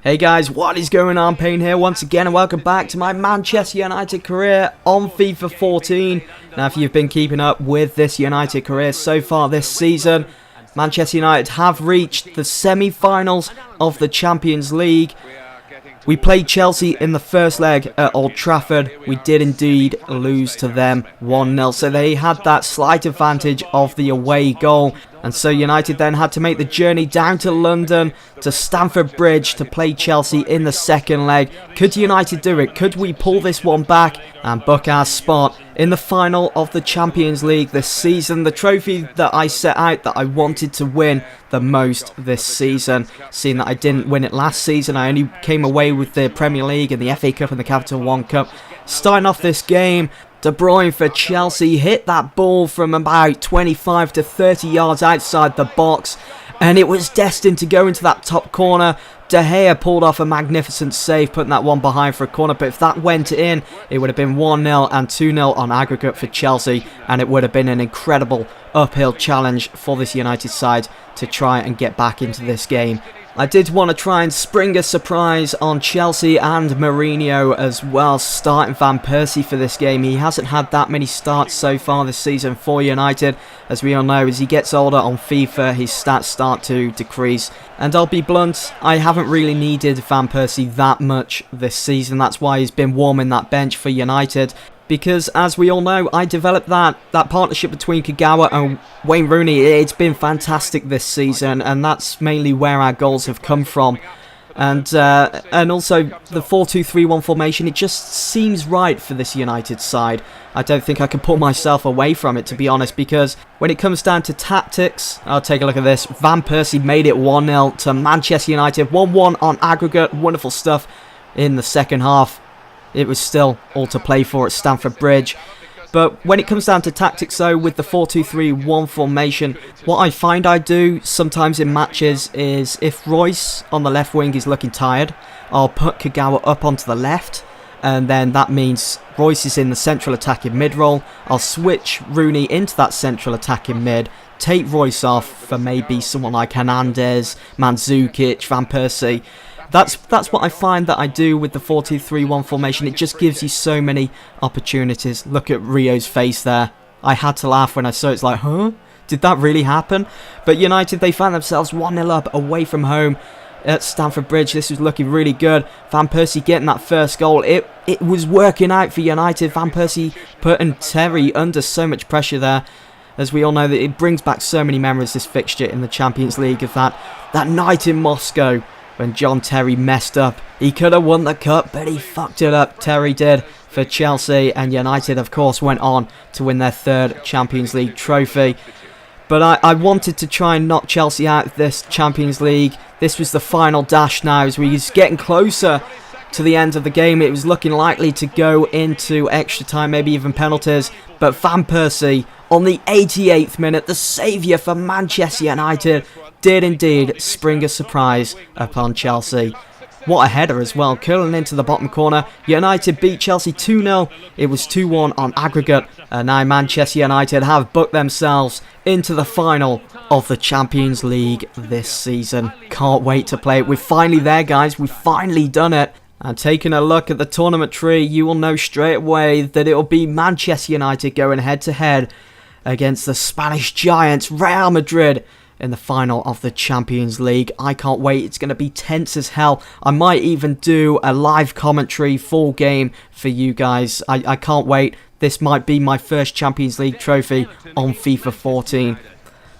Hey guys, what is going on? Payne here once again, and welcome back to my Manchester United career on FIFA 14. Now, if you've been keeping up with this United career so far this season, Manchester United have reached the semi-finals of the Champions League. We played Chelsea in the first leg at Old Trafford. We did indeed lose to them 1-0, so they had that slight advantage of the away goal. And so United then had to make the journey down to London, to Stamford Bridge, to play Chelsea in the second leg. Could United do it? Could we pull this one back and book our spot in the final of the Champions League this season? The trophy that I set out that I wanted to win the most this season. Seeing that I didn't win it last season, I only came away with the Premier League and the FA Cup and the Capital One Cup. Starting off this game, De Bruyne for Chelsea hit that ball from about 25 to 30 yards outside the box, and it was destined to go into that top corner. De Gea pulled off a magnificent save, putting that one behind for a corner, but if that went in, it would have been 1-0 and 2-0 on aggregate for Chelsea, and it would have been an incredible uphill challenge for this United side to try and get back into this game. I did want to try and spring a surprise on Chelsea and Mourinho as well, starting Van Persie for this game. He hasn't had that many starts so far this season for United. As we all know, as he gets older on FIFA, his stats start to decrease. And I'll be blunt, I haven't really needed Van Persie that much this season. That's why he's been warming that bench for United. Because, as we all know, I developed that partnership between Kagawa and Wayne Rooney. It's been fantastic this season, and that's mainly where our goals have come from. And also, the 4-2-3-1 formation, it just seems right for this United side. I don't think I can pull myself away from it, to be honest, because when it comes down to tactics, I'll take a look at this. Van Persie made it 1-0 to Manchester United, 1-1 on aggregate. Wonderful stuff in the second half. It was still all to play for at Stamford Bridge. But when it comes down to tactics though, with the 4-2-3-1 formation, what I find I do sometimes in matches is if Royce on the left wing is looking tired, I'll put Kagawa up onto the left, and then that means Royce is in the central attacking mid role. I'll switch Rooney into that central attacking mid, take Royce off for maybe someone like Hernandez, Mandzukic, Van Persie. That's what I find that I do with the 4-2-3-1 formation. It just gives you so many opportunities. Look at Rio's face there. I had to laugh when I saw it. It's like, huh? Did that really happen? But United, they found themselves 1-0 up away from home at Stamford Bridge. This was looking really good. Van Persie getting that first goal. It was working out for United. Van Persie putting Terry under so much pressure there. As we all know, that it brings back so many memories, this fixture in the Champions League, of that night in Moscow when John Terry messed up. He could have won the cup, but he fucked it up. Terry did for Chelsea, and United, of course, went on to win their third Champions League trophy. But I wanted to try and knock Chelsea out of this Champions League. This was the final dash now, as we was getting closer to the end of the game. It was looking likely to go into extra time, maybe even penalties. But Van Persie, on the 88th minute, the saviour for Manchester United, did indeed spring a surprise upon Chelsea. What a header as well, curling into the bottom corner. United beat Chelsea 2-0. It was 2-1 on aggregate. And now Manchester United have booked themselves into the final of the Champions League this season. Can't wait to play it. We're finally there, guys. We've finally done it. And taking a look at the tournament tree, you will know straight away that it will be Manchester United going head-to-head against the Spanish giants, Real Madrid, in the final of the Champions League. I can't wait. It's going to be tense as hell. I might even do a live commentary full game for you guys. I can't wait. This might be my first Champions League trophy on FIFA 14.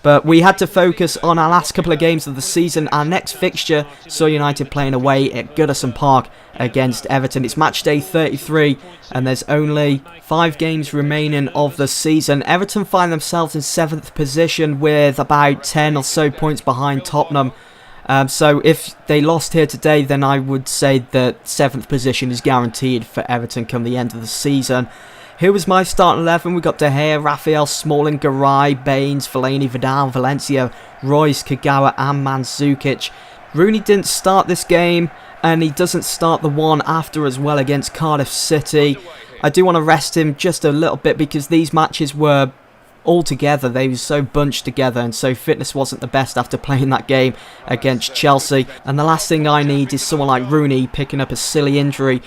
But we had to focus on our last couple of games of the season. Our next fixture saw United playing away at Goodison Park against Everton. It's match day 33 and there's only 5 games remaining of the season. Everton find themselves in 7th position with about 10 or so points behind Tottenham. So if they lost here today, then I would say that 7th position is guaranteed for Everton come the end of the season. Here was my starting 11. We got De Gea, Raphael, Smalling, Garay, Baines, Fellaini, Vidal, Valencia, Royce, Kagawa and Mandzukic. Rooney didn't start this game, and he doesn't start the one after as well against Cardiff City. I do want to rest him just a little bit because these matches were all together. They were so bunched together, and so fitness wasn't the best after playing that game against Chelsea. And the last thing I need is someone like Rooney picking up a silly injury.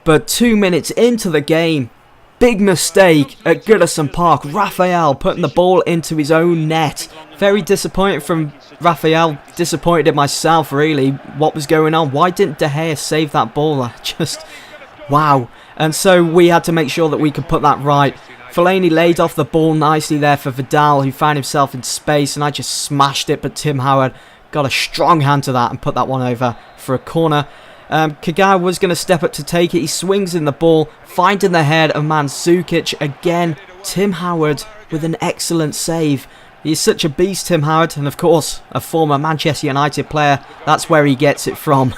But 2 minutes into the game, big mistake at Goodison Park. Raphael putting the ball into his own net. Very disappointed from Raphael. Disappointed in myself, really. What was going on? Why didn't De Gea save that ball? Just, wow. And so we had to make sure that we could put that right. Fellaini laid off the ball nicely there for Vidal, who found himself in space, and I just smashed it, but Tim Howard got a strong hand to that and put that one over for a corner. Kagawa was going to step up to take it. He swings in the ball, finding the head of Mandzukic. Again, Tim Howard with an excellent save. He's such a beast, Tim Howard, and of course, a former Manchester United player. That's where he gets it from.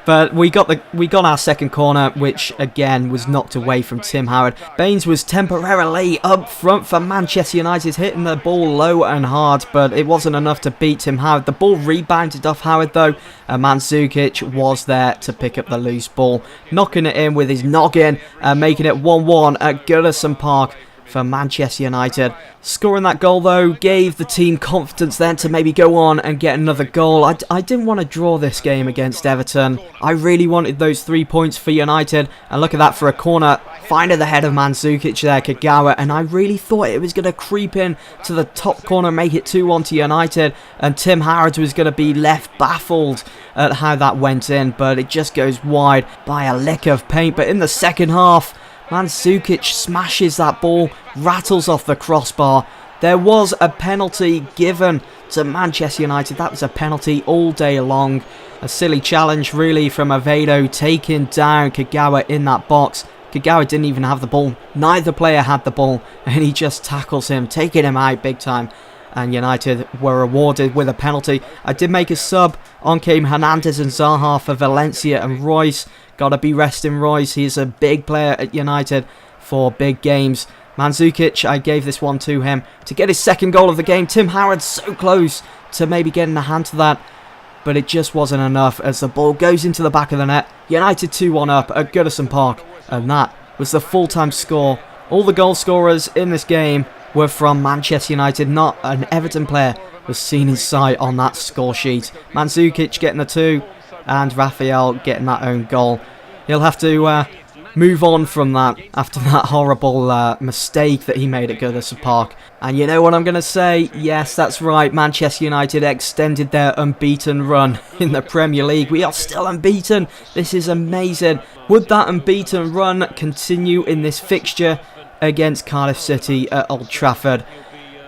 But we got our second corner, which again was knocked away from Tim Howard. Baines was temporarily up front for Manchester United, hitting the ball low and hard, but it wasn't enough to beat Tim Howard. The ball rebounded off Howard though, and Mandzukic was there to pick up the loose ball, knocking it in with his noggin and making it 1-1 at Goodison Park for Manchester United. Scoring that goal though gave the team confidence then to maybe go on and get another goal. I didn't want to draw this game against Everton. I really wanted those 3 points for United, and look at that for a corner. Finding the head of Mandzukic there, Kagawa, and I really thought it was going to creep in to the top corner, make it 2-1 to United, and Tim Howard was going to be left baffled at how that went in, but it just goes wide by a lick of paint. But in the second half, Mandzukic smashes that ball, rattles off the crossbar. There was a penalty given to Manchester United. That was a penalty all day long. A silly challenge really from Avedo, taking down Kagawa in that box. Kagawa didn't even have the ball. Neither player had the ball, and he just tackles him, taking him out big time. And United were rewarded with a penalty. I did make a sub. On came Hernandez and Zaha for Valencia and Royce. Gotta be resting Royce. He's a big player at United for big games. Mandzukic, I gave this one to him to get his second goal of the game. Tim Howard so close to maybe getting a hand to that, but it just wasn't enough as the ball goes into the back of the net. United 2-1 up at Goodison Park, and that was the full-time score. All the goal scorers in this game were from Manchester United. Not an Everton player was seen in sight on that score sheet. Mandzukic getting the 2 and Raphael getting that own goal. He'll have to move on from that after that horrible mistake that he made at Goodison Park. And you know what I'm going to say? Yes, that's right. Manchester United extended their unbeaten run in the Premier League. We are still unbeaten. This is amazing. Would that unbeaten run continue in this fixture against Cardiff City at Old Trafford?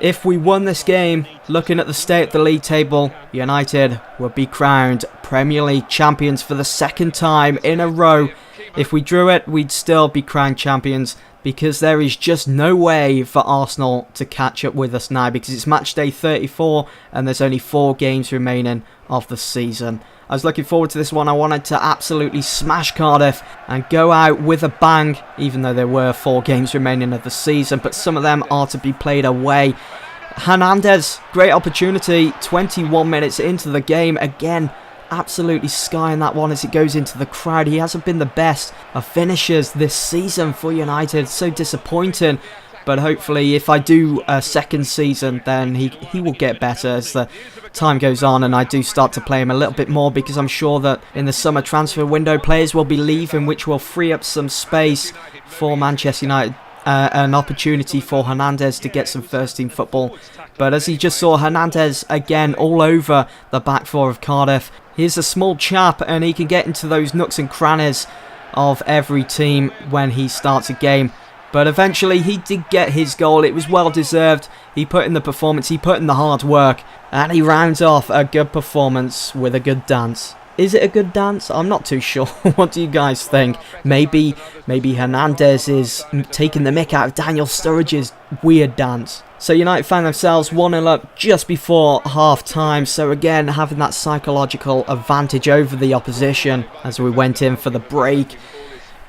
If we won this game, looking at the state of the league table, United would be crowned Premier League champions for the second time in a row. If we drew it, we'd still be crowned champions, because there is just no way for Arsenal to catch up with us now, because it's match day 34 and there's only 4 games remaining of the season. I was looking forward to this one. I wanted to absolutely smash Cardiff and go out with a bang, even though there were 4 games remaining of the season, but some of them are to be played away. Hernandez, great opportunity, 21 minutes into the game, again absolutely skying that one as it goes into the crowd. He hasn't been the best of finishers this season for United, so disappointing. But hopefully if I do a second season, then he will get better as the time goes on, and I do start to play him a little bit more, because I'm sure that in the summer transfer window players will be leaving, which will free up some space for Manchester United. An opportunity for Hernandez to get some first team football. But as he just saw, Hernandez again all over the back four of Cardiff. He's a small chap and he can get into those nooks and crannies of every team when he starts a game. But eventually he did get his goal. It was well deserved. He put in the performance, he put in the hard work, and he rounds off a good performance with a good dance. Is it a good dance? I'm not too sure. What do you guys think? Maybe Hernandez is taking the mick out of Daniel Sturridge's weird dance. So United found themselves 1-0 up just before half-time. So again, having that psychological advantage over the opposition as we went in for the break.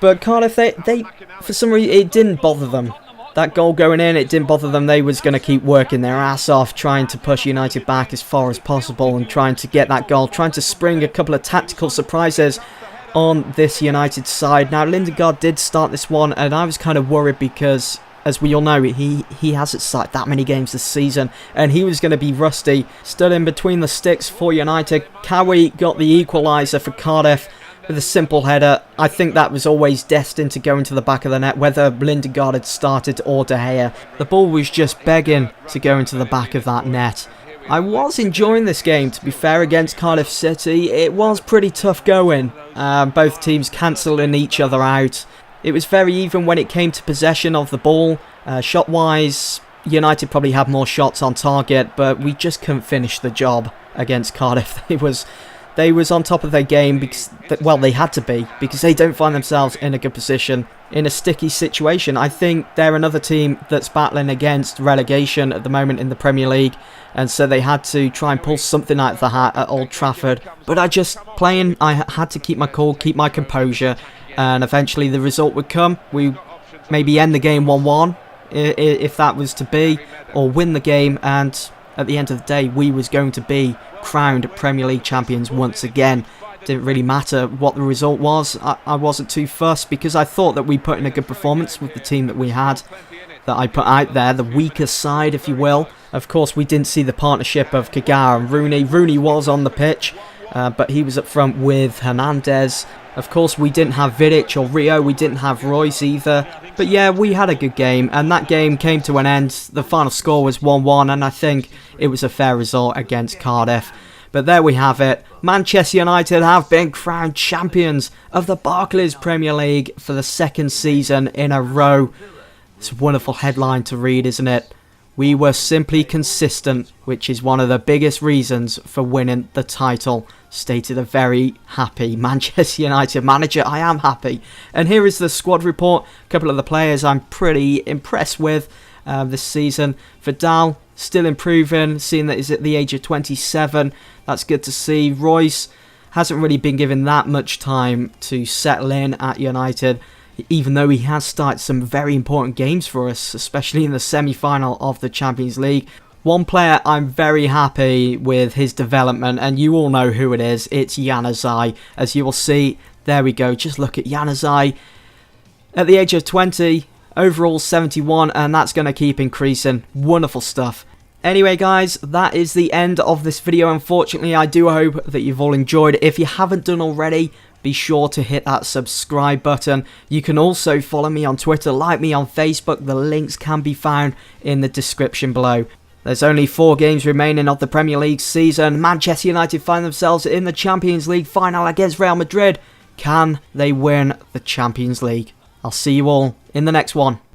But Cardiff, they for some reason, it didn't bother them. That goal going in, it didn't bother them. They was going to keep working their ass off, trying to push United back as far as possible and trying to get that goal, trying to spring a couple of tactical surprises on this United side. Now, Lindegaard did start this one, and I was kind of worried because as we all know, he hasn't started that many games this season, and he was going to be rusty. Stood in between the sticks for United. Cowie got the equaliser for Cardiff with a simple header. I think that was always destined to go into the back of the net, whether Lindegaard had started or De Gea. The ball was just begging to go into the back of that net. I was enjoying this game, to be fair, against Cardiff City. It was pretty tough going. Both teams cancelling each other out. It was very even when it came to possession of the ball. Shot-wise, United probably had more shots on target, but we just couldn't finish the job against Cardiff. They was on top of their game because, well, they had to be, because they don't find themselves in a good position, in a sticky situation. I think they're another team that's battling against relegation at the moment in the Premier League, and so they had to try and pull something out of the hat at Old Trafford. But I had to keep my cool, keep my composure, and eventually the result would come. We maybe end the game 1-1, if that was to be, or win the game, and at the end of the day, we was going to be crowned Premier League champions once again. Didn't really matter what the result was. I wasn't too fussed, because I thought that we put in a good performance with the team that we had, that I put out there, the weaker side, if you will. Of course, we didn't see the partnership of Kagawa and Rooney. Rooney was on the pitch, but he was up front with Hernandez. Of course, we didn't have Vidic or Rio. We didn't have Royce either. But yeah, we had a good game, and that game came to an end. The final score was 1-1, and I think it was a fair result against Cardiff. But there we have it. Manchester United have been crowned champions of the Barclays Premier League for the second season in a row. It's a wonderful headline to read, isn't it? We were simply consistent, which is one of the biggest reasons for winning the title, stated a very happy Manchester United manager. I am happy. And here is the squad report. A couple of the players I'm pretty impressed with this season. Vidal, still improving, seeing that he's at the age of 27. That's good to see. Royce hasn't really been given that much time to settle in at United, even though he has started some very important games for us, especially in the semi-final of the Champions League. One player I'm very happy with his development, and you all know who it is. It's Januzaj. As you will see, there we go. Just look at Januzaj. At the age of 20, overall 71, and that's going to keep increasing. Wonderful stuff. Anyway, guys, that is the end of this video. Unfortunately, I do hope that you've all enjoyed. If you haven't done already, be sure to hit that subscribe button. You can also follow me on Twitter, like me on Facebook. The links can be found in the description below. There's only 4 games remaining of the Premier League season. Manchester United find themselves in the Champions League final against Real Madrid. Can they win the Champions League? I'll see you all in the next one.